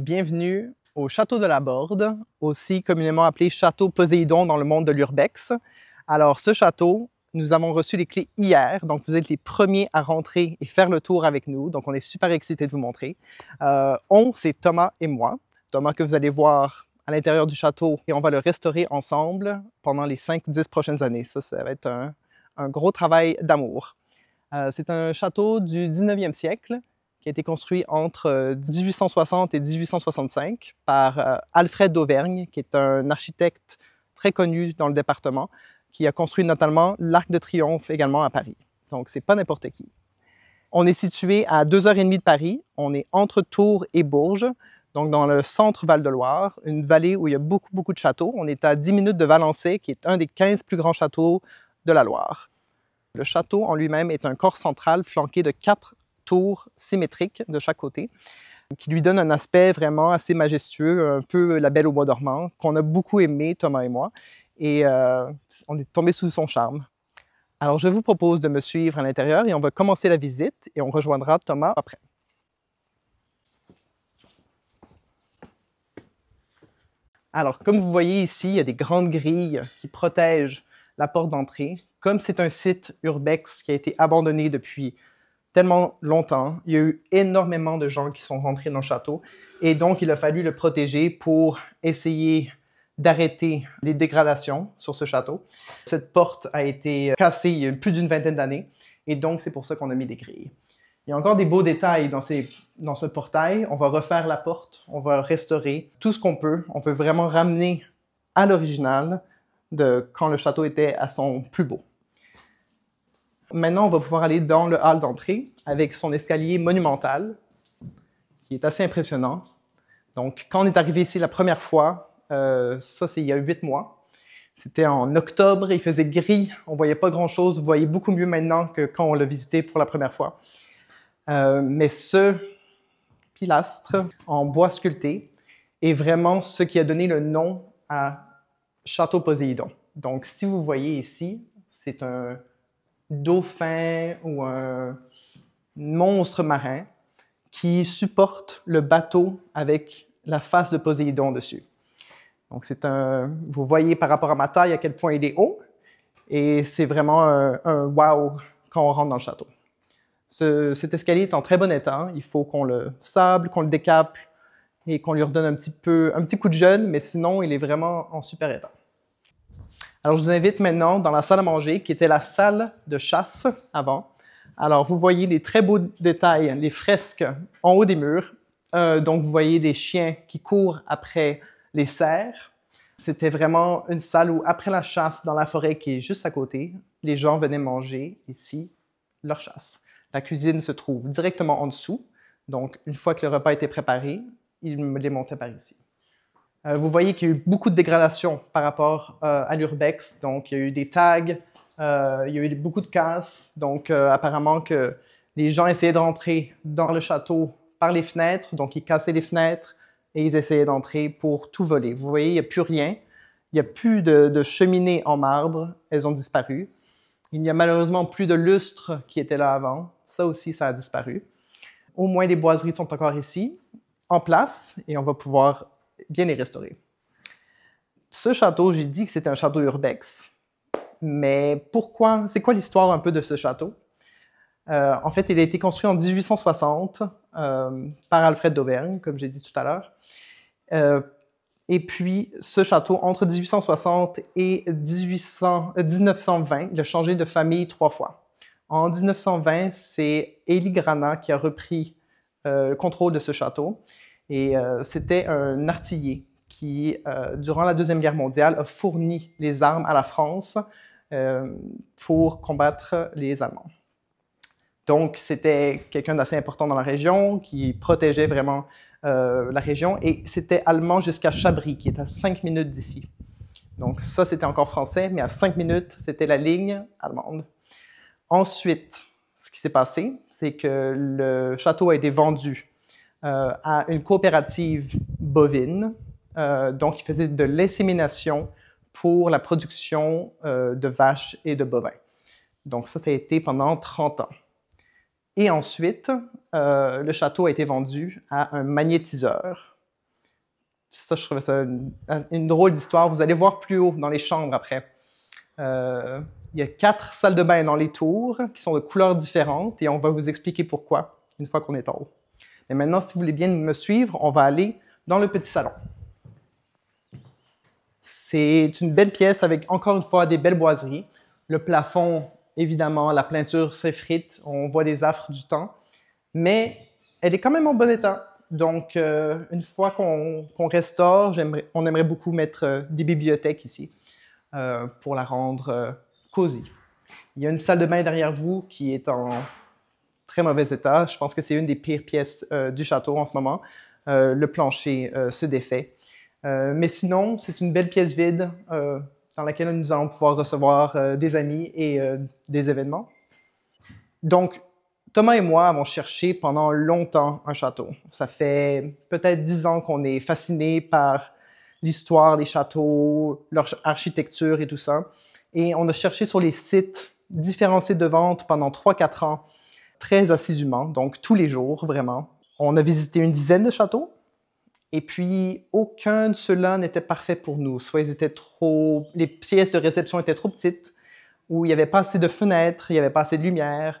Bienvenue au Château de la Borde, aussi communément appelé Château Poséidon dans le monde de l'urbex. Alors, ce château, nous avons reçu les clés hier, donc vous êtes les premiers à rentrer et faire le tour avec nous, donc on est super excités de vous montrer. C'est Thomas et moi. Thomas que vous allez voir à l'intérieur du château et on va le restaurer ensemble pendant les 5-10 prochaines années. Ça va être un gros travail d'amour. C'est un château du 19e siècle qui a été construit entre 1860 et 1865 par Alfred d'Auvergne, qui est un architecte très connu dans le département, qui a construit notamment l'Arc de Triomphe également à Paris. Donc, c'est pas n'importe qui. On est situé à 2h30 de Paris. On est entre Tours et Bourges, donc dans le centre Val-de-Loire, une vallée où il y a beaucoup de châteaux. On est à 10 minutes de Valençay, qui est un des 15 plus grands châteaux de la Loire. Le château en lui-même est un corps central flanqué de 4 tours symétriques de chaque côté, qui lui donne un aspect vraiment assez majestueux, un peu la Belle au bois dormant, qu'on a beaucoup aimé, Thomas et moi, et on est tombé sous son charme. Alors, je vous propose de me suivre à l'intérieur et on va commencer la visite et on rejoindra Thomas après. Alors, comme vous voyez ici, il y a des grandes grilles qui protègent la porte d'entrée. Comme c'est un site urbex qui a été abandonné depuis tellement longtemps, il y a eu énormément de gens qui sont rentrés dans le château et donc il a fallu le protéger pour essayer d'arrêter les dégradations sur ce château. Cette porte a été cassée il y a plus d'une vingtaine d'années et donc c'est pour ça qu'on a mis des grilles. Il y a encore des beaux détails dans ce portail. On va refaire la porte, on va restaurer tout ce qu'on peut. On veut vraiment ramener à l'original de quand le château était à son plus beau. Maintenant, on va pouvoir aller dans le hall d'entrée avec son escalier monumental, qui est assez impressionnant. Donc, quand on est arrivé ici la première fois, ça c'est il y a 8 mois, c'était en octobre, il faisait gris, on voyait pas grand-chose, vous voyez beaucoup mieux maintenant que quand on l'a visité pour la première fois. Mais ce pilastre en bois sculpté est vraiment ce qui a donné le nom à Château Poséidon. Donc, si vous voyez ici, c'est un dauphin ou un monstre marin qui supporte le bateau avec la face de Poséidon dessus. Donc, vous voyez par rapport à ma taille à quel point il est haut et c'est vraiment un wow quand on rentre dans le château. Cet escalier est en très bon état. Il faut qu'on le sable, qu'on le décape et qu'on lui redonne un petit coup de jeune, mais sinon, il est vraiment en super état. Alors, je vous invite maintenant dans la salle à manger, qui était la salle de chasse avant. Alors, vous voyez les très beaux détails, les fresques en haut des murs. Donc, vous voyez des chiens qui courent après les cerfs. C'était vraiment une salle où, après la chasse dans la forêt qui est juste à côté, les gens venaient manger ici leur chasse. La cuisine se trouve directement en dessous. Donc, une fois que le repas était préparé, ils me les montaient par ici. Vous voyez qu'il y a eu beaucoup de dégradation par rapport à l'urbex. Donc, il y a eu des tags, il y a eu beaucoup de casses. Donc, apparemment que les gens essayaient de rentrer dans le château par les fenêtres. Donc, ils cassaient les fenêtres et ils essayaient d'entrer pour tout voler. Vous voyez, il n'y a plus rien. Il n'y a plus de cheminées en marbre. Elles ont disparu. Il n'y a malheureusement plus de lustres qui étaient là avant. Ça aussi, ça a disparu. Au moins, les boiseries sont encore ici, en place, et on va pouvoir bien les restaurer. Ce château, j'ai dit que c'était un château urbex. Mais pourquoi? C'est quoi l'histoire un peu de ce château? En fait, il a été construit en 1860 par Alfred d'Auvergne, comme j'ai dit tout à l'heure. Et puis, ce château, entre 1860 et 1920, il a changé de famille 3 fois. En 1920, c'est Élie Granat qui a repris le contrôle de ce château. Et c'était un artiller qui, durant la Deuxième Guerre mondiale, a fourni les armes à la France pour combattre les Allemands. Donc, c'était quelqu'un d'assez important dans la région, qui protégeait vraiment la région, et c'était allemand jusqu'à Chabris, qui est à 5 minutes d'ici. Donc ça, c'était encore français, mais à 5 minutes, c'était la ligne allemande. Ensuite, ce qui s'est passé, c'est que le château a été vendu à une coopérative bovine, donc qui faisait de l'insémination pour la production de vaches et de bovins. Donc ça a été pendant 30 ans. Et ensuite, le château a été vendu à un magnétiseur Ça, je trouvais ça une drôle d'histoire. Vous allez voir plus haut dans les chambres après. Il y a 4 salles de bain dans les tours qui sont de couleurs différentes et on va vous expliquer pourquoi une fois qu'on est en haut. Et maintenant, si vous voulez bien me suivre, on va aller dans le petit salon. C'est une belle pièce avec, encore une fois, des belles boiseries. Le plafond, évidemment, la peinture s'effrite, on voit des affres du temps, mais elle est quand même en bon état. Donc, une fois qu'on restaure, on aimerait beaucoup mettre des bibliothèques ici pour la rendre cosy. Il y a une salle de bain derrière vous qui est en très mauvais état. Je pense que c'est une des pires pièces du château en ce moment. Le plancher se défait. Mais sinon, c'est une belle pièce vide dans laquelle nous allons pouvoir recevoir des amis et des événements. Donc, Thomas et moi avons cherché pendant longtemps un château. Ça fait peut-être 10 ans qu'on est fascinés par l'histoire des châteaux, leur architecture et tout ça. Et on a cherché sur les sites, différents sites de vente pendant 3-4 ans, très assidûment, donc tous les jours, vraiment. On a visité une dizaine de châteaux. Et puis, aucun de ceux-là n'était parfait pour nous. Soit les pièces de réception étaient trop petites, ou il n'y avait pas assez de fenêtres, il n'y avait pas assez de lumière,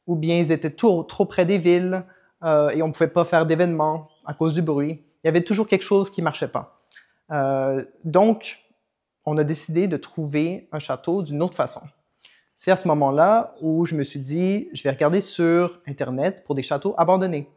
ou bien ils étaient trop près des villes et on ne pouvait pas faire d'événements à cause du bruit. Il y avait toujours quelque chose qui ne marchait pas. Donc, on a décidé de trouver un château d'une autre façon. C'est à ce moment-là où je me suis dit, je vais regarder sur Internet pour des châteaux abandonnés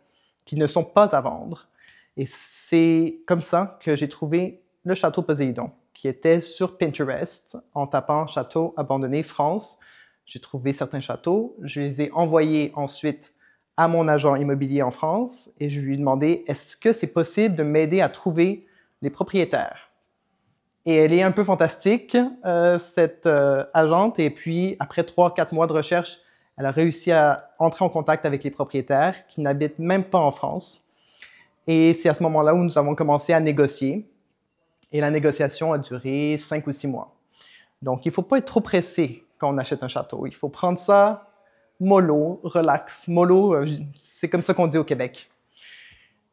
qui ne sont pas à vendre. Et c'est comme ça que j'ai trouvé le château Poséidon, qui était sur Pinterest en tapant « Château abandonné France ». J'ai trouvé certains châteaux, je les ai envoyés ensuite à mon agent immobilier en France et je lui ai demandé « Est-ce que c'est possible de m'aider à trouver les propriétaires ?» Et elle est un peu fantastique, cette agente, et puis après 3-4 mois de recherche, elle a réussi à entrer en contact avec les propriétaires qui n'habitent même pas en France. Et c'est à ce moment-là où nous avons commencé à négocier. Et la négociation a duré 5 ou 6 mois. Donc, il ne faut pas être trop pressé quand on achète un château. Il faut prendre ça mollo, relax. Mollo, c'est comme ça qu'on dit au Québec.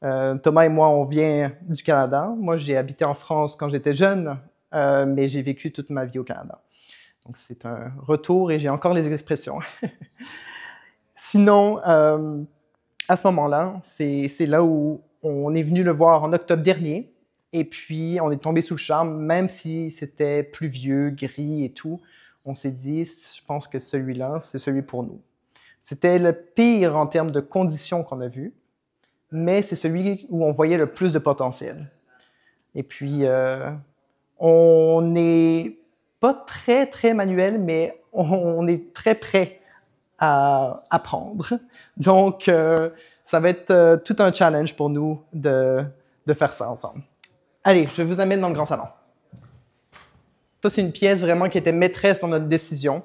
Thomas et moi, on vient du Canada. Moi, j'ai habité en France quand j'étais jeune, mais j'ai vécu toute ma vie au Canada. Donc, c'est un retour et j'ai encore les expressions. Sinon, à ce moment-là, c'est là où on est venu le voir en octobre dernier. Et puis, on est tombé sous le charme, même si c'était pluvieux, gris et tout. On s'est dit, je pense que celui-là, c'est celui pour nous. C'était le pire en termes de conditions qu'on a vu, mais c'est celui où on voyait le plus de potentiel. Et puis, on n'est pas très, très manuel, mais on est très prêt à apprendre. Donc, ça va être tout un challenge pour nous de faire ça ensemble. Allez, je vous amène dans le grand salon. Ça, c'est une pièce vraiment qui était maîtresse dans notre décision.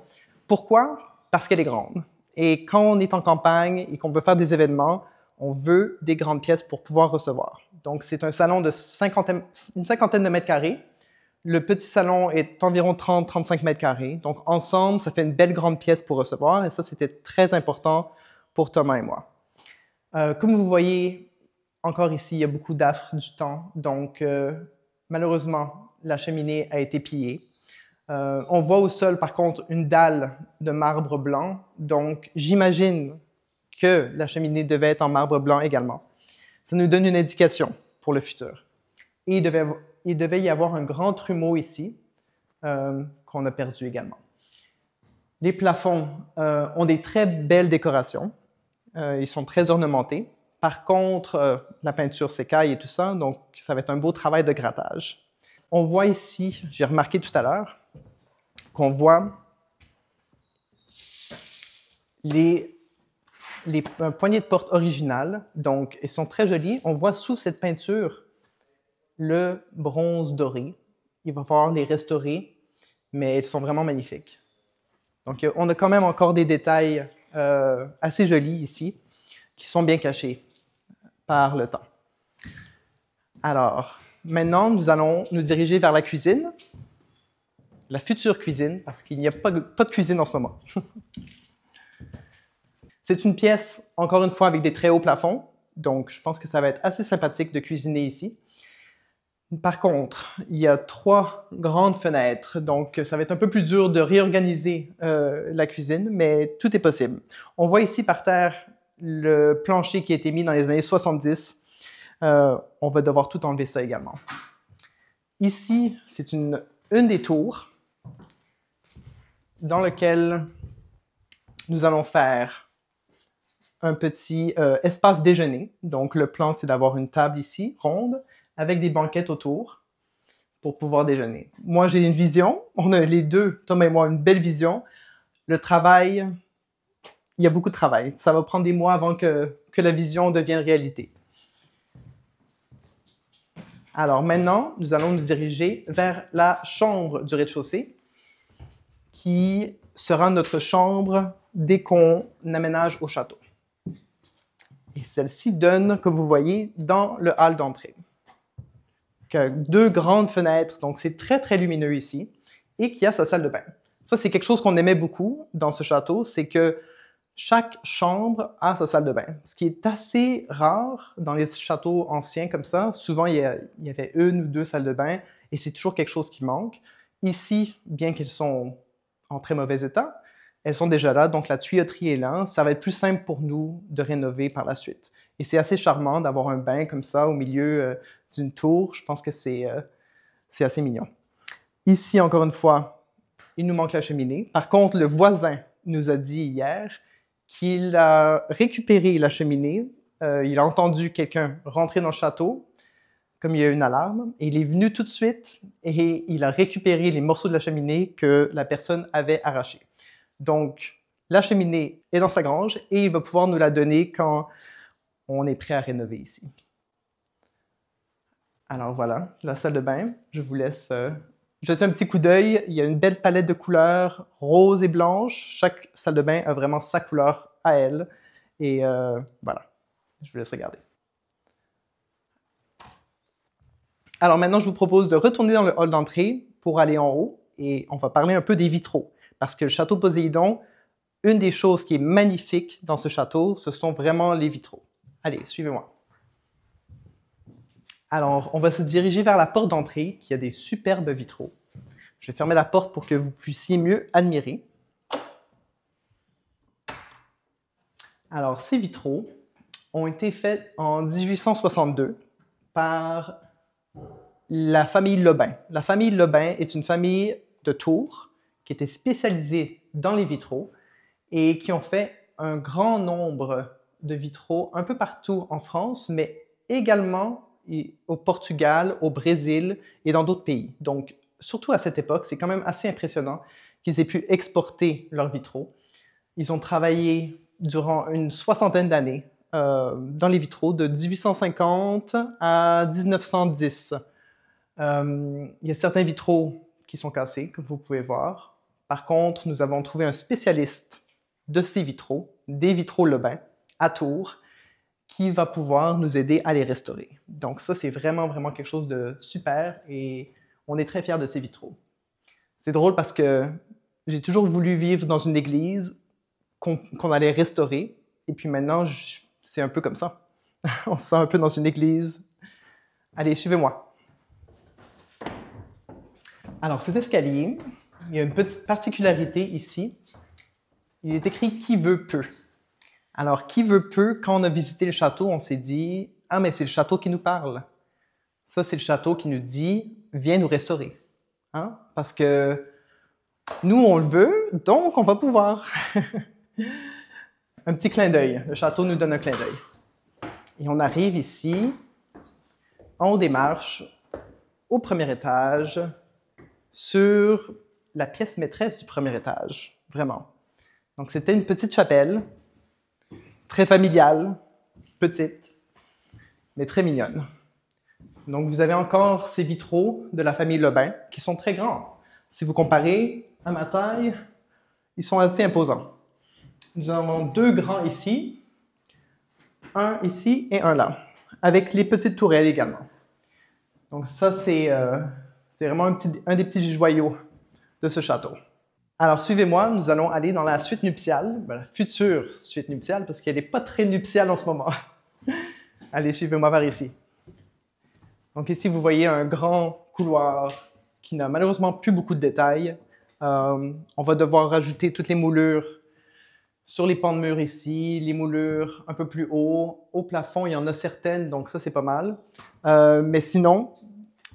Pourquoi? Parce qu'elle est grande. Et quand on est en campagne et qu'on veut faire des événements, on veut des grandes pièces pour pouvoir recevoir. Donc, c'est un salon de une cinquantaine de mètres carrés. Le petit salon est environ 30-35 mètres carrés. Donc, ensemble, ça fait une belle grande pièce pour recevoir. Et ça, c'était très important pour Thomas et moi. Comme vous voyez, encore ici, il y a beaucoup d'affres du temps. Donc, malheureusement, la cheminée a été pillée. On voit au sol, par contre, une dalle de marbre blanc. Donc, j'imagine que la cheminée devait être en marbre blanc également. Ça nous donne une indication pour le futur. Et il devait y avoir un grand trumeau ici, qu'on a perdu également. Les plafonds ont des très belles décorations. Ils sont très ornementés. Par contre, la peinture s'écaille et tout ça, donc ça va être un beau travail de grattage. On voit ici, j'ai remarqué tout à l'heure, qu'on voit les poignées de porte originales, donc elles sont très jolies. On voit sous cette peinture le bronze doré. Il va falloir les restaurer, mais elles sont vraiment magnifiques. Donc, on a quand même encore des détails assez jolis ici, qui sont bien cachés par le temps. Alors, maintenant, nous allons nous diriger vers la cuisine, la future cuisine, parce qu'il n'y a pas de cuisine en ce moment. C'est une pièce, encore une fois, avec des très hauts plafonds, donc je pense que ça va être assez sympathique de cuisiner ici. Par contre, il y a 3 grandes fenêtres, donc ça va être un peu plus dur de réorganiser la cuisine, mais tout est possible. On voit ici par terre le plancher qui a été mis dans les années 70. On va devoir tout enlever ça également. Ici, c'est une des tours dans laquelle nous allons faire un petit espace déjeuner. Donc, le plan, c'est d'avoir une table ici, ronde, avec des banquettes autour pour pouvoir déjeuner. Moi, j'ai une vision. On a les deux, Tom et moi, une belle vision. Le travail, il y a beaucoup de travail. Ça va prendre des mois avant que la vision devienne réalité. Alors maintenant, nous allons nous diriger vers la chambre du rez-de-chaussée, qui sera notre chambre dès qu'on aménage au château. Et celle-ci donne, comme vous voyez, dans le hall d'entrée. 2 grandes fenêtres, donc c'est très, très lumineux ici, et qui a sa salle de bain. Ça, c'est quelque chose qu'on aimait beaucoup dans ce château, c'est que chaque chambre a sa salle de bain, ce qui est assez rare dans les châteaux anciens comme ça. Souvent, il y avait 1 ou 2 salles de bain, et c'est toujours quelque chose qui manque. Ici, bien qu'elles sont en très mauvais état, elles sont déjà là, donc la tuyauterie est là. Ça va être plus simple pour nous de rénover par la suite. Et c'est assez charmant d'avoir un bain comme ça au milieu d'une tour. Je pense que c'est assez mignon. Ici, encore une fois, il nous manque la cheminée. Par contre, le voisin nous a dit hier qu'il a récupéré la cheminée. Il a entendu quelqu'un rentrer dans le château, comme il y a une alarme, et il est venu tout de suite et il a récupéré les morceaux de la cheminée que la personne avait arrachés. Donc, la cheminée est dans sa grange et il va pouvoir nous la donner quand on est prêt à rénover ici. Alors voilà, la salle de bain. Je vous laisse jeter un petit coup d'œil. Il y a une belle palette de couleurs rose et blanche. Chaque salle de bain a vraiment sa couleur à elle. Et voilà, je vous laisse regarder. Alors maintenant, je vous propose de retourner dans le hall d'entrée pour aller en haut et on va parler un peu des vitraux. Parce que le château Poséidon, une des choses qui est magnifique dans ce château, ce sont vraiment les vitraux. Allez, suivez-moi. Alors, on va se diriger vers la porte d'entrée qui a des superbes vitraux. Je vais fermer la porte pour que vous puissiez mieux admirer. Alors, ces vitraux ont été faits en 1862 par la famille Lobin. La famille Lobin est une famille de Tours qui était spécialisée dans les vitraux et qui ont fait un grand nombre de vitraux un peu partout en France, mais également au Portugal, au Brésil et dans d'autres pays. Donc, surtout à cette époque, c'est quand même assez impressionnant qu'ils aient pu exporter leurs vitraux. Ils ont travaillé durant une 60aine d'années dans les vitraux de 1850 à 1910. Il y a certains vitraux qui sont cassés, comme vous pouvez voir. Par contre, nous avons trouvé un spécialiste de ces vitraux, des vitraux Lobin, à Tours, qui va pouvoir nous aider à les restaurer. Donc ça, c'est vraiment, vraiment quelque chose de super et on est très fiers de ces vitraux. C'est drôle parce que j'ai toujours voulu vivre dans une église qu'on allait restaurer et puis maintenant, c'est un peu comme ça. On se sent un peu dans une église. Allez, suivez-moi. Alors, cet escalier, il y a une petite particularité ici. Il est écrit « Qui veut peut ». Alors, qui veut peut, quand on a visité le château, on s'est dit « Ah, mais c'est le château qui nous parle. » Ça, c'est le château qui nous dit « Viens nous restaurer. » Hein? Parce que nous, on le veut, donc on va pouvoir. Un petit clin d'œil. Le château nous donne un clin d'œil. Et on arrive ici, en haut des marches, au premier étage, sur la pièce maîtresse du premier étage, vraiment. Donc, c'était une petite chapelle, très familiale, petite, mais très mignonne. Donc, vous avez encore ces vitraux de la famille Lobin qui sont très grands. Si vous comparez à ma taille, ils sont assez imposants. Nous en avons 2 grands ici, un ici et un là, avec les petites tourelles également. Donc, ça, c'est vraiment un des petits joyaux de ce château. Alors, suivez-moi, nous allons aller dans la suite nuptiale, la future suite nuptiale, parce qu'elle n'est pas très nuptiale en ce moment. Allez, suivez-moi vers ici. Donc ici, vous voyez un grand couloir qui n'a malheureusement plus beaucoup de détails. On va devoir rajouter toutes les moulures sur les pans de mur ici, les moulures un peu plus haut. Au plafond, il y en a certaines, donc ça, c'est pas mal. Mais sinon,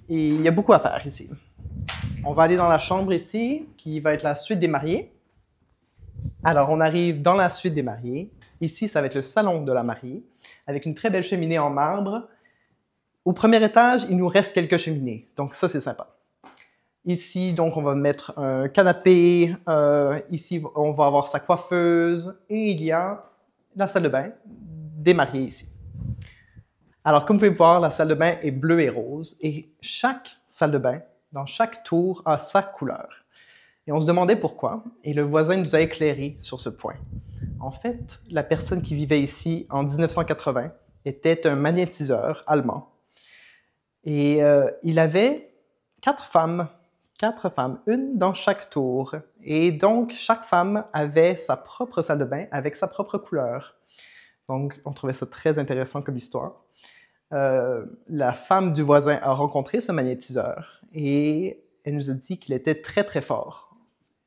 il y a beaucoup à faire ici. On va aller dans la chambre ici, qui va être la suite des mariés. Alors, on arrive dans la suite des mariés. Ici, ça va être le salon de la mariée, avec une très belle cheminée en marbre. Au premier étage, il nous reste quelques cheminées, donc ça, c'est sympa. Ici, donc, on va mettre un canapé. Ici, on va avoir sa coiffeuse. Et il y a la salle de bain des mariés ici. Alors, comme vous pouvez voir, la salle de bain est bleue et rose. Et chaque salle de bain, dans chaque tour, a sa couleur. Et on se demandait pourquoi. Et le voisin nous a éclairé sur ce point. En fait, la personne qui vivait ici en 1980 était un magnétiseur allemand. Et il avait 4 femmes, une dans chaque tour. Et donc, chaque femme avait sa propre salle de bain avec sa propre couleur. Donc, on trouvait ça très intéressant comme histoire. La femme du voisin a rencontré ce magnétiseur et elle nous a dit qu'il était très, très fort.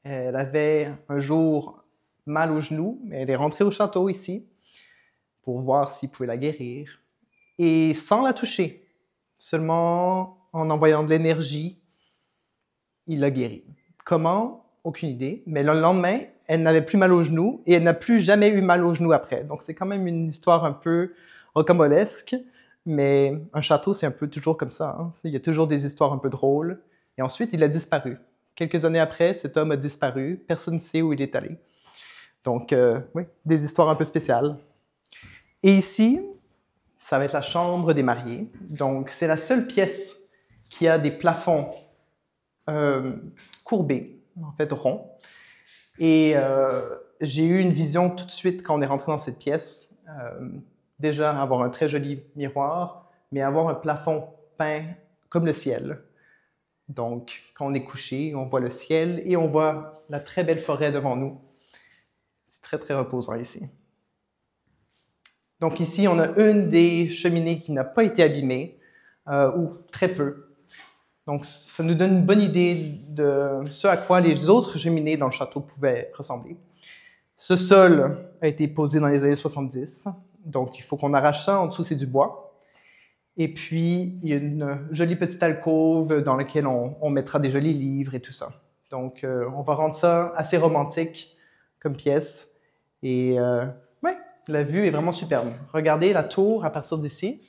Elle avait un jour mal au genou, mais elle est rentrée au château ici pour voir s'il pouvait la guérir. Et sans la toucher, seulement en envoyant de l'énergie, il l'a guérie. Comment? Aucune idée. Mais le lendemain, elle n'avait plus mal au genou et elle n'a plus jamais eu mal au genou après. Donc c'est quand même une histoire un peu rocambolesque, mais un château, c'est un peu toujours comme ça. Hein? Il y a toujours des histoires un peu drôles. Et ensuite, il a disparu. Quelques années après, cet homme a disparu. Personne ne sait où il est allé. Donc, oui, des histoires un peu spéciales. Et ici, ça va être la chambre des mariés. Donc, c'est la seule pièce qui a des plafonds courbés, en fait ronds. Et j'ai eu une vision tout de suite quand on est rentré dans cette pièce. Déjà, avoir un très joli miroir, mais avoir un plafond peint comme le ciel. Donc, quand on est couché, on voit le ciel et on voit la très belle forêt devant nous. C'est très, très reposant ici. Donc ici, on a une des cheminées qui n'a pas été abîmée, ou très peu. Donc ça nous donne une bonne idée de ce à quoi les autres cheminées dans le château pouvaient ressembler. Ce sol a été posé dans les années 70, donc il faut qu'on arrache ça. En dessous, c'est du bois. Et puis, il y a une jolie petite alcôve dans laquelle on mettra des jolis livres et tout ça. Donc, on va rendre ça assez romantique comme pièce. Et ouais, la vue est vraiment superbe. Regardez la tour à partir d'ici.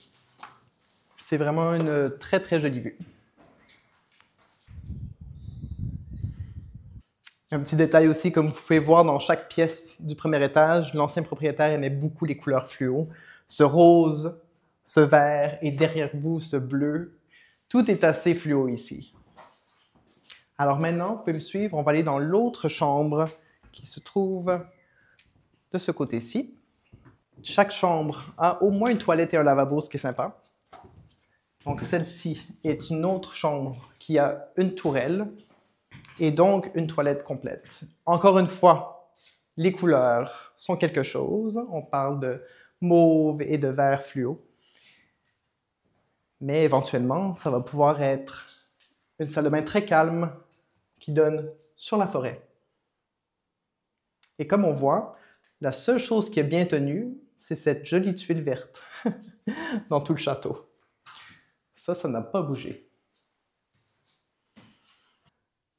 C'est vraiment une très, très jolie vue. Un petit détail aussi, comme vous pouvez voir dans chaque pièce du premier étage, l'ancien propriétaire aimait beaucoup les couleurs fluo. Ce rose, ce vert et derrière vous, ce bleu. Tout est assez fluo ici. Alors maintenant, vous pouvez me suivre, on va aller dans l'autre chambre qui se trouve de ce côté-ci. Chaque chambre a au moins une toilette et un lavabo, ce qui est sympa. Donc celle-ci est une autre chambre qui a une tourelle et donc une toilette complète. Encore une fois, les couleurs sont quelque chose. On parle de mauve et de vert fluo. Mais éventuellement, ça va pouvoir être une salle de bain très calme qui donne sur la forêt. Et comme on voit, la seule chose qui est bien tenue, c'est cette jolie tuile verte dans tout le château. Ça n'a pas bougé.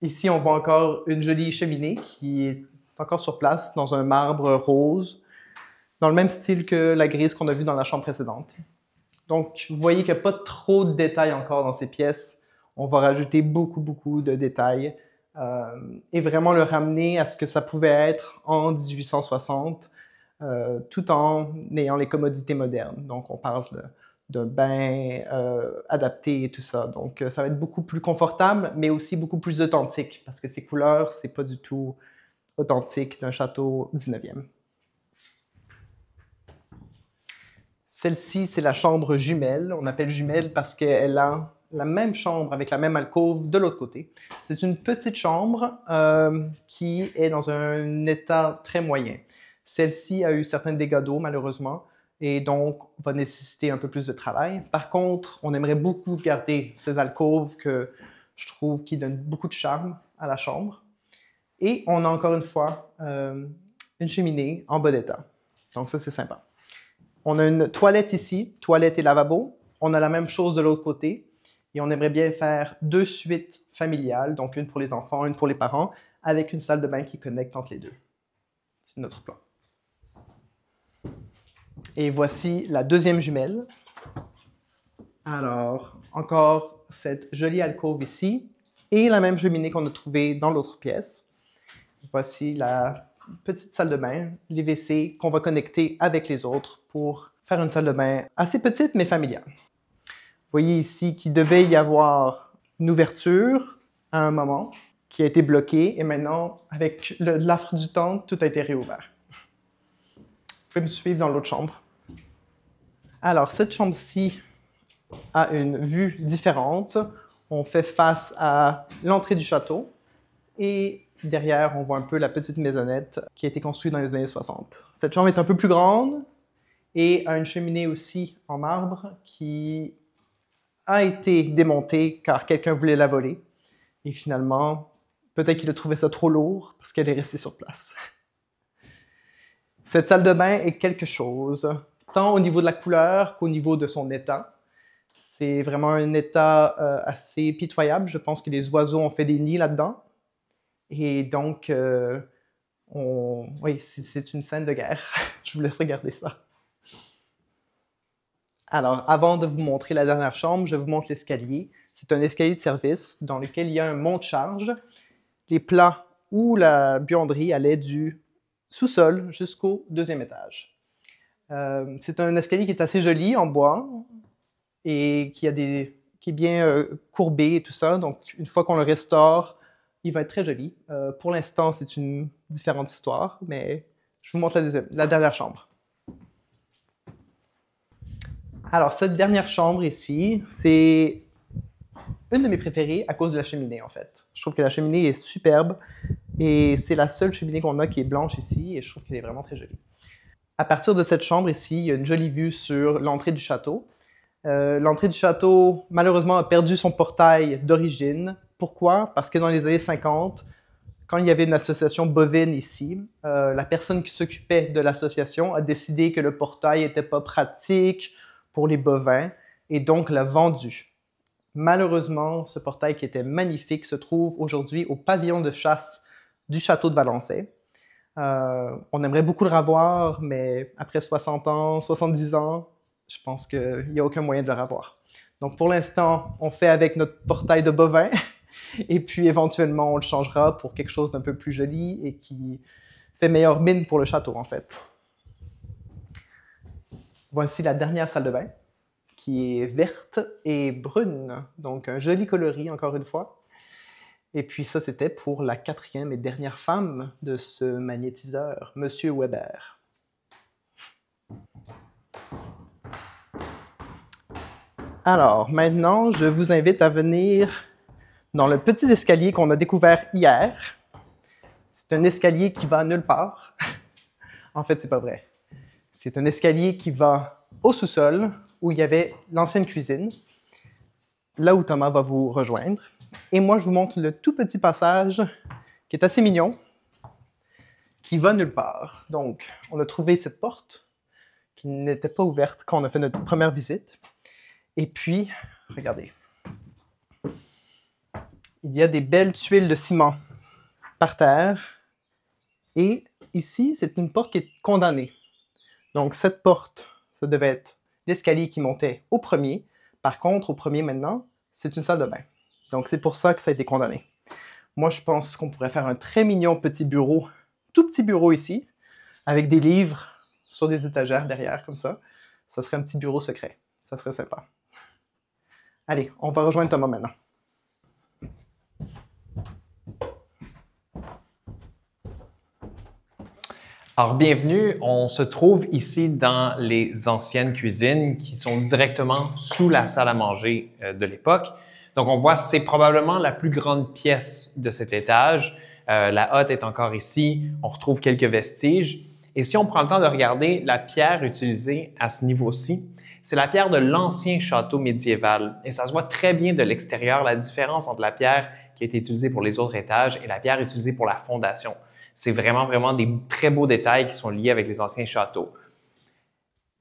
Ici, on voit encore une jolie cheminée qui est encore sur place dans un marbre rose, dans le même style que la grise qu'on a vue dans la chambre précédente. Donc, vous voyez qu'il n'y a pas trop de détails encore dans ces pièces. On va rajouter beaucoup de détails et vraiment le ramener à ce que ça pouvait être en 1860, tout en ayant les commodités modernes. Donc, on parle d'un bain adapté et tout ça. Donc, ça va être beaucoup plus confortable, mais aussi beaucoup plus authentique, parce que ces couleurs, c'est pas du tout authentique d'un château 19e. Celle-ci, c'est la chambre jumelle. On appelle jumelle parce qu'elle a la même chambre avec la même alcôve de l'autre côté. C'est une petite chambre qui est dans un état très moyen. Celle-ci a eu certains dégâts d'eau, malheureusement, et donc va nécessiter un peu plus de travail. Par contre, on aimerait beaucoup garder ces alcôves que je trouve qui donnent beaucoup de charme à la chambre. Et on a encore une fois une cheminée en bon état. Donc ça, c'est sympa. On a une toilette ici, toilette et lavabo. On a la même chose de l'autre côté. Et on aimerait bien faire 2 suites familiales, donc une pour les enfants, une pour les parents, avec une salle de bain qui connecte entre les deux. C'est notre plan. Et voici la deuxième jumelle. Alors, encore cette jolie alcôve ici et la même cheminée qu'on a trouvée dans l'autre pièce. Voici la petite salle de bain, les WC qu'on va connecter avec les autres pour faire une salle de bain assez petite mais familiale. Vous voyez ici qu'il devait y avoir une ouverture à un moment qui a été bloquée et maintenant, avec l'affre du temps, tout a été réouvert. Vous pouvez me suivre dans l'autre chambre. Alors, cette chambre-ci a une vue différente. On fait face à l'entrée du château et derrière, on voit un peu la petite maisonnette qui a été construite dans les années 60. Cette chambre est un peu plus grande et a une cheminée aussi en marbre qui a été démontée car quelqu'un voulait la voler. Et finalement, peut-être qu'il a trouvé ça trop lourd parce qu'elle est restée sur place. Cette salle de bain est quelque chose, tant au niveau de la couleur qu'au niveau de son état. C'est vraiment un état assez pitoyable. Je pense que les oiseaux ont fait des nids là-dedans. Et donc, oui, c'est une scène de guerre. Je vous laisse regarder ça. Alors, avant de vous montrer la dernière chambre, je vous montre l'escalier. C'est un escalier de service dans lequel il y a un monte-charge. Les plats ou la buanderie allaient du sous-sol jusqu'au 2e étage. C'est un escalier qui est assez joli en bois et qui est bien courbé et tout ça. Donc, une fois qu'on le restaure, il va être très joli. Pour l'instant, c'est une différente histoire, mais je vous montre la dernière chambre. Alors, cette dernière chambre ici, c'est une de mes préférées à cause de la cheminée, en fait. Je trouve que la cheminée est superbe et c'est la seule cheminée qu'on a qui est blanche ici et je trouve qu'elle est vraiment très jolie. À partir de cette chambre ici, il y a une jolie vue sur l'entrée du château. L'entrée du château, malheureusement, a perdu son portail d'origine. Pourquoi? Parce que dans les années 50, quand il y avait une association bovine ici, la personne qui s'occupait de l'association a décidé que le portail n'était pas pratique pour les bovins et donc l'a vendu. Malheureusement, ce portail qui était magnifique se trouve aujourd'hui au pavillon de chasse du château de Valençay. On aimerait beaucoup le revoir, mais après 60 ans, 70 ans, je pense qu'il n'y a aucun moyen de le revoir. Donc pour l'instant, on fait avec notre portail de bovin et puis éventuellement on le changera pour quelque chose d'un peu plus joli et qui fait meilleure mine pour le château en fait. Voici la dernière salle de bain qui est verte et brune, donc un joli coloris encore une fois. Et puis ça, c'était pour la 4e et dernière femme de ce magnétiseur, Monsieur Weber. Alors, maintenant, je vous invite à venir dans le petit escalier qu'on a découvert hier. C'est un escalier qui va nulle part. En fait, c'est pas vrai. C'est un escalier qui va au sous-sol, où il y avait l'ancienne cuisine, là où Thomas va vous rejoindre. Et moi, je vous montre le tout petit passage qui est assez mignon, qui va nulle part. Donc, on a trouvé cette porte qui n'était pas ouverte quand on a fait notre première visite. Et puis, regardez, il y a des belles tuiles de ciment par terre. Et ici, c'est une porte qui est condamnée. Donc, cette porte, ça devait être l'escalier qui montait au premier. Par contre, au premier maintenant, c'est une salle de bain. Donc, c'est pour ça que ça a été condamné. Moi, je pense qu'on pourrait faire un très mignon petit bureau, tout petit bureau ici, avec des livres sur des étagères derrière, comme ça. Ça serait un petit bureau secret. Ça serait sympa. Allez, on va rejoindre Thomas maintenant. Alors, bienvenue. On se trouve ici dans les anciennes cuisines qui sont directement sous la salle à manger de l'époque. Donc, on voit c'est probablement la plus grande pièce de cet étage. La hotte est encore ici. On retrouve quelques vestiges. Et si on prend le temps de regarder la pierre utilisée à ce niveau-ci, c'est la pierre de l'ancien château médiéval. Et ça se voit très bien de l'extérieur, la différence entre la pierre qui a été utilisée pour les autres étages et la pierre utilisée pour la fondation. C'est vraiment des très beaux détails qui sont liés avec les anciens châteaux.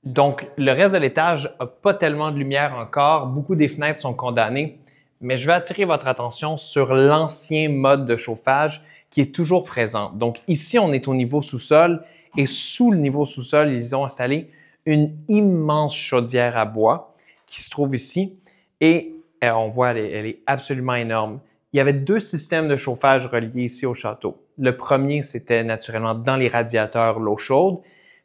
Donc, le reste de l'étage n'a pas tellement de lumière encore. Beaucoup des fenêtres sont condamnées. Mais je vais attirer votre attention sur l'ancien mode de chauffage qui est toujours présent. Donc, ici, on est au niveau sous-sol et sous le niveau sous-sol, ils ont installé une immense chaudière à bois qui se trouve ici et on voit elle est absolument énorme. Il y avait deux systèmes de chauffage reliés ici au château. Le premier, c'était naturellement dans les radiateurs l'eau chaude,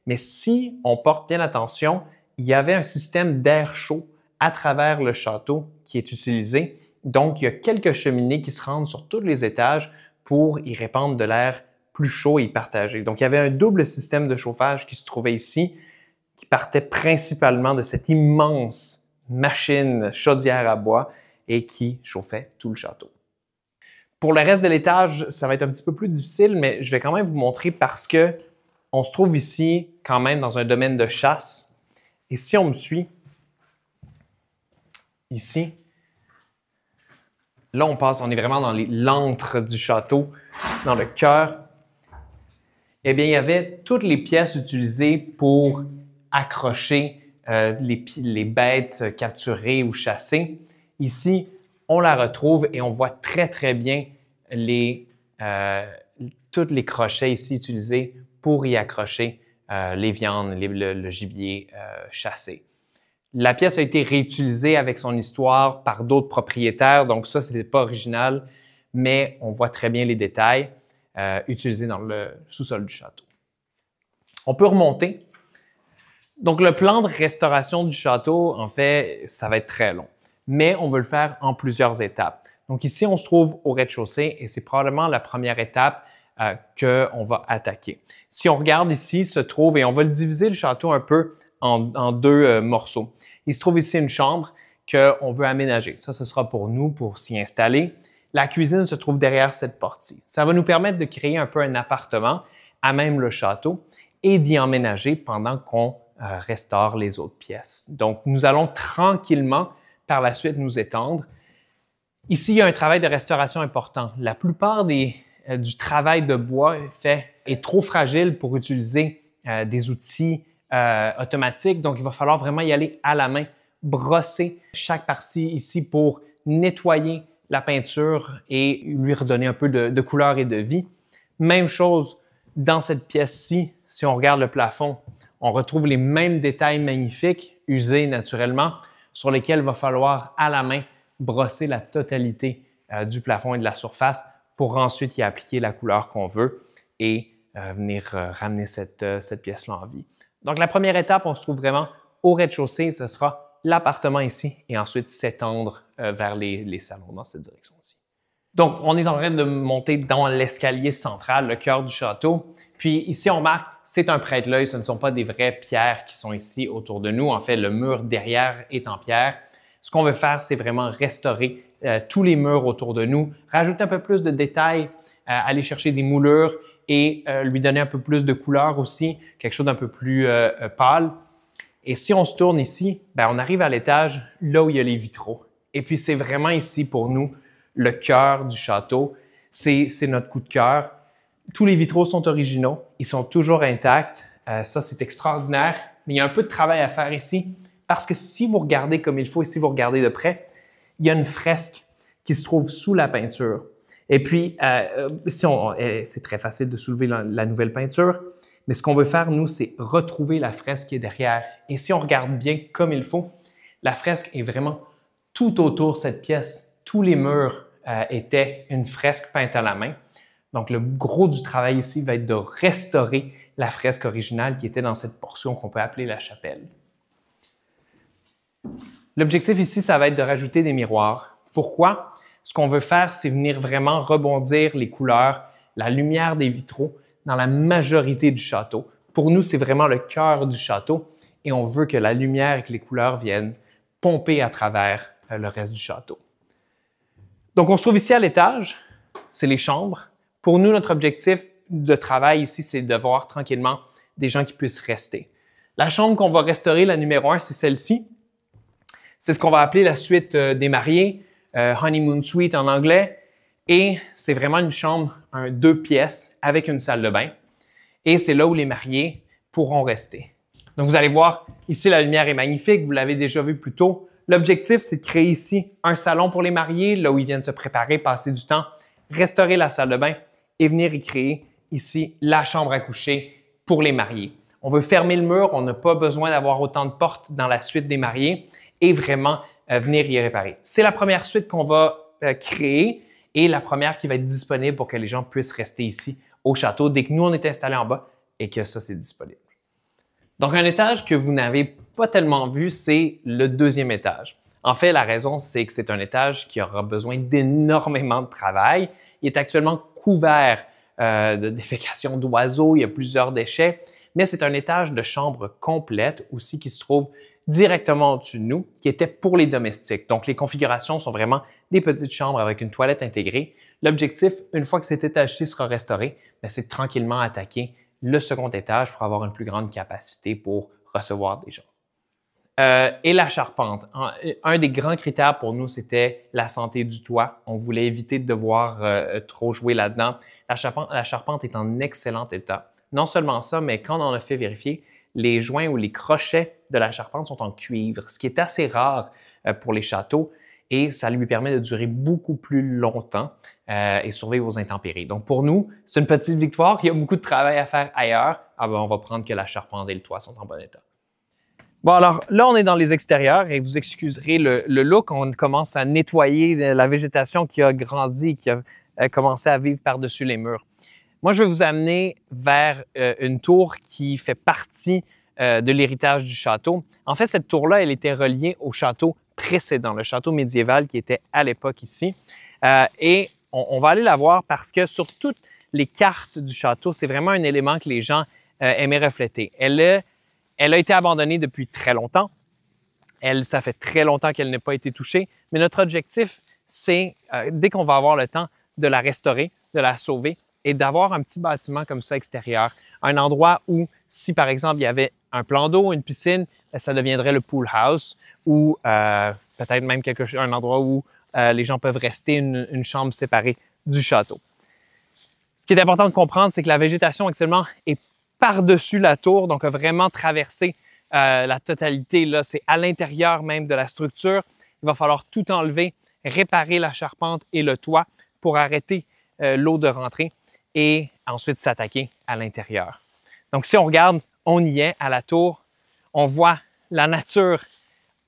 mais si on porte bien attention, il y avait un système d'air chaud à travers le château qui est utilisé. Donc, il y a quelques cheminées qui se rendent sur tous les étages pour y répandre de l'air plus chaud et y partager. Donc, il y avait un double système de chauffage qui se trouvait ici, qui partait principalement de cette immense machine chaudière à bois et qui chauffait tout le château. Pour le reste de l'étage, ça va être un petit peu plus difficile, mais je vais quand même vous montrer parce que on se trouve ici quand même dans un domaine de chasse. Et si on me suit, ici, là on est vraiment dans l'antre du château, dans le cœur. Eh bien, il y avait toutes les pièces utilisées pour accrocher les bêtes capturées ou chassées. Ici, on la retrouve et on voit très bien tous les crochets ici utilisés pour y accrocher les viandes, le gibier chassé. La pièce a été réutilisée avec son histoire par d'autres propriétaires, donc ça, c'était pas original, mais on voit très bien les détails utilisés dans le sous-sol du château. On peut remonter. Donc, le plan de restauration du château, en fait, ça va être très long, mais on veut le faire en plusieurs étapes. Donc, ici, on se trouve au rez-de-chaussée et c'est probablement la première étape qu'on va attaquer. Si on regarde ici, se trouve, et on va le diviser le château un peu en deux morceaux. Il se trouve ici une chambre qu'on veut aménager. Ça, ce sera pour nous, pour s'y installer. La cuisine se trouve derrière cette porte-ci. Ça va nous permettre de créer un peu un appartement à même le château et d'y emménager pendant qu'on restaure les autres pièces. Donc, nous allons tranquillement par la suite nous étendre. Ici, il y a un travail de restauration important. La plupart du travail de bois est trop fragile pour utiliser des outils automatiques. Donc, il va falloir vraiment y aller à la main, brosser chaque partie ici pour nettoyer la peinture et lui redonner un peu de couleur et de vie. Même chose dans cette pièce-ci. Si on regarde le plafond, on retrouve les mêmes détails magnifiques, usés naturellement, sur lesquels il va falloir à la main brosser la totalité du plafond et de la surface pour ensuite y appliquer la couleur qu'on veut et venir ramener cette pièce-là en vie. Donc, la première étape, on se trouve vraiment au rez-de-chaussée. Ce sera l'appartement ici et ensuite s'étendre vers les salons dans cette direction-ci. Donc, on est en train de monter dans l'escalier central, le cœur du château. Puis ici, on marque, c'est un prête-l'œil, ce ne sont pas des vraies pierres qui sont ici autour de nous. En fait, le mur derrière est en pierre. Ce qu'on veut faire, c'est vraiment restaurer tous les murs autour de nous, rajouter un peu plus de détails, aller chercher des moulures et lui donner un peu plus de couleur aussi, quelque chose d'un peu plus pâle. Et si on se tourne ici, ben on arrive à l'étage là où il y a les vitraux. Et puis, c'est vraiment ici pour nous le cœur du château. C'est notre coup de cœur. Tous les vitraux sont originaux. Ils sont toujours intacts. Ça, c'est extraordinaire. Mais il y a un peu de travail à faire ici parce que si vous regardez comme il faut et si vous regardez de près, il y a une fresque qui se trouve sous la peinture. Et puis, c'est très facile de soulever la nouvelle peinture. Mais ce qu'on veut faire, nous, c'est retrouver la fresque qui est derrière. Et si on regarde bien comme il faut, la fresque est vraiment tout autour de cette pièce. Tous les murs étaient une fresque peinte à la main. Donc, le gros du travail ici va être de restaurer la fresque originale qui était dans cette portion qu'on peut appeler la chapelle. L'objectif ici, ça va être de rajouter des miroirs. Pourquoi? Ce qu'on veut faire, c'est venir vraiment rebondir les couleurs, la lumière des vitraux dans la majorité du château. Pour nous, c'est vraiment le cœur du château et on veut que la lumière et que les couleurs viennent pomper à travers le reste du château. Donc, on se trouve ici à l'étage, c'est les chambres. Pour nous, notre objectif de travail ici, c'est de voir tranquillement des gens qui puissent rester. La chambre qu'on va restaurer, la numéro 1, c'est celle-ci. C'est ce qu'on va appeler la suite des mariés, honeymoon suite en anglais. Et c'est vraiment une chambre, 2 pièces avec une salle de bain. Et c'est là où les mariés pourront rester. Donc, vous allez voir, ici, la lumière est magnifique. Vous l'avez déjà vu plus tôt. L'objectif, c'est de créer ici un salon pour les mariés, là où ils viennent se préparer, passer du temps, restaurer la salle de bain et venir y créer ici la chambre à coucher pour les mariés. On veut fermer le mur. On n'a pas besoin d'avoir autant de portes dans la suite des mariés et vraiment venir y réparer. C'est la première suite qu'on va créer et la première qui va être disponible pour que les gens puissent rester ici au château dès que nous, on est installés en bas et que ça, c'est disponible. Donc, un étage que vous n'avez pas tellement vu, c'est le 2e étage. En fait, la raison, c'est que c'est un étage qui aura besoin d'énormément de travail. Il est actuellement couvert de défécation d'oiseaux, il y a plusieurs déchets, mais c'est un étage de chambre complète aussi qui se trouve directement au-dessus de nous, qui était pour les domestiques. Donc, les configurations sont vraiment des petites chambres avec une toilette intégrée. L'objectif, une fois que cet étage-ci sera restauré, c'est de tranquillement attaquer le second étage pour avoir une plus grande capacité pour recevoir des gens. Et la charpente. Un des grands critères pour nous, c'était la santé du toit. On voulait éviter de devoir trop jouer là-dedans. La charpente est en excellent état. Non seulement ça, mais quand on a fait vérifier, les joints ou les crochets de la charpente sont en cuivre, ce qui est assez rare pour les châteaux et ça lui permet de durer beaucoup plus longtemps et survivre aux intempéries. Donc pour nous, c'est une petite victoire. Il y a beaucoup de travail à faire ailleurs. On va prendre que la charpente et le toit sont en bon état. Bon, alors là, on est dans les extérieurs et vous excuserez le look. On commence à nettoyer la végétation qui a grandi, qui a commencé à vivre par-dessus les murs. Moi, je vais vous amener vers une tour qui fait partie de l'héritage du château. En fait, cette tour-là, elle était reliée au château précédent, le château médiéval qui était à l'époque ici. Et on va aller la voir parce que sur toutes les cartes du château, c'est vraiment un élément que les gens aimaient refléter. Elle a été abandonnée depuis très longtemps. Ça fait très longtemps qu'elle n'a pas été touchée. Mais notre objectif, c'est, dès qu'on va avoir le temps, de la restaurer, de la sauver et d'avoir un petit bâtiment comme ça extérieur. Un endroit où, si par exemple, il y avait un plan d'eau, une piscine, ça deviendrait le pool house ou peut-être même un endroit où les gens peuvent rester, une chambre séparée du château. Ce qui est important de comprendre, c'est que la végétation actuellement est par-dessus la tour, donc a vraiment traversé la totalité. Là, c'est à l'intérieur même de la structure. Il va falloir tout enlever, réparer la charpente et le toit pour arrêter l'eau de rentrer et ensuite s'attaquer à l'intérieur. Donc, si on regarde, on y est à la tour. On voit la nature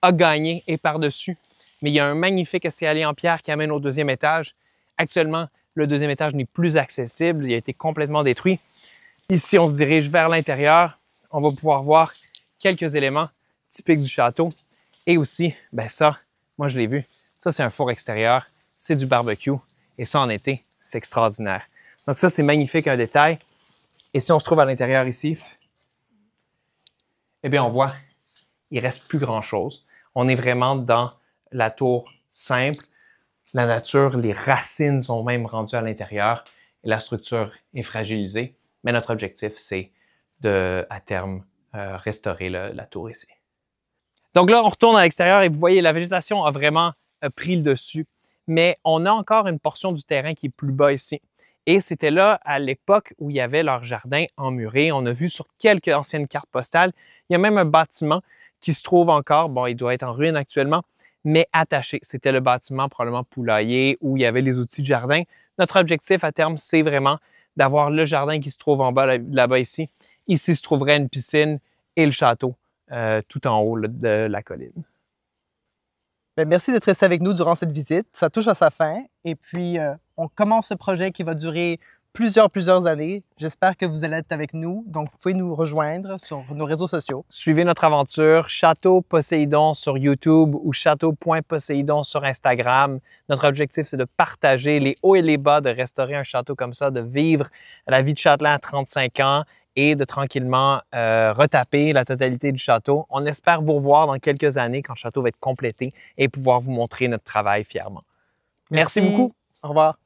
a gagné et par-dessus. Mais il y a un magnifique escalier en pierre qui amène au 2e étage. Actuellement, le 2e étage n'est plus accessible. Il a été complètement détruit. Ici, on se dirige vers l'intérieur. On va pouvoir voir quelques éléments typiques du château. Et aussi, ça, moi je l'ai vu. Ça, c'est un four extérieur. C'est du barbecue. Et ça, en été, c'est extraordinaire. Donc ça, c'est magnifique, un détail. Et si on se trouve à l'intérieur ici, eh bien, on voit, il reste plus grand-chose. On est vraiment dans la tour simple. La nature, les racines sont même rendues à l'intérieur et la structure est fragilisée. Mais notre objectif, c'est de, à terme, restaurer la tour ici. Donc là, on retourne à l'extérieur et vous voyez, la végétation a vraiment pris le dessus. Mais on a encore une portion du terrain qui est plus bas ici. Et c'était là, à l'époque où il y avait leur jardin emmuré. On a vu sur quelques anciennes cartes postales, il y a même un bâtiment qui se trouve encore, bon, il doit être en ruine actuellement, mais attaché. C'était le bâtiment probablement poulailler où il y avait les outils de jardin. Notre objectif à terme, c'est vraiment d'avoir le jardin qui se trouve en bas, là-bas ici. Ici se trouverait une piscine et le château tout en haut là, de la colline. Merci d'être resté avec nous durant cette visite. Ça touche à sa fin. Et puis, on commence ce projet qui va durer plusieurs années. J'espère que vous allez être avec nous. Donc, vous pouvez nous rejoindre sur nos réseaux sociaux. Suivez notre aventure Château Poséidon sur YouTube ou château.poséidon sur Instagram. Notre objectif, c'est de partager les hauts et les bas, de restaurer un château comme ça, de vivre la vie de châtelain à 35 ans et de tranquillement retaper la totalité du château. On espère vous revoir dans quelques années quand le château va être complété et pouvoir vous montrer notre travail fièrement. Merci beaucoup. Au revoir.